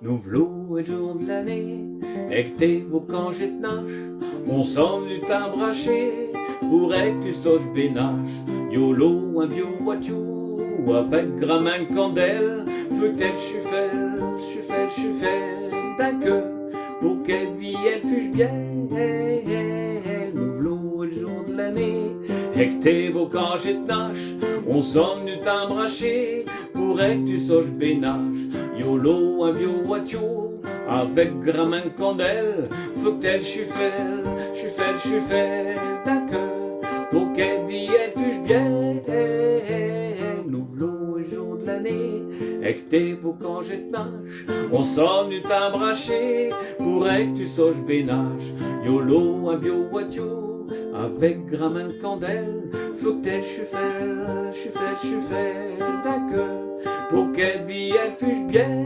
Nous v'là et jour de l'année, et que t'es vos congés de nache, on s'en venu t'embracher, pour que tu soches bénache. Yolo, un vieux voiture, avec gramin candelle, feu que tel chuffel, ta queue, pour qu'elle vie elle fuge bien. Nous v'là le jour de l'année, et que t'es vos congés de nache, on s'en venu t'embracher, pour que tu soches bénache. Yolo, un vieux voiture, avec gramin candelle, faut que tel chuffel, ta queue, pour qu'elle vie elle fuge bien. Nous v'là le jour de l'année, et que t'es vos congés de nache, on s'en venu t'embracher, pour que tu soches bénache. Yolo, un vieux voiture, avec gramin candelle, faut que tel chuffel, ta queue, pour qu'elle vie elle fuge bien.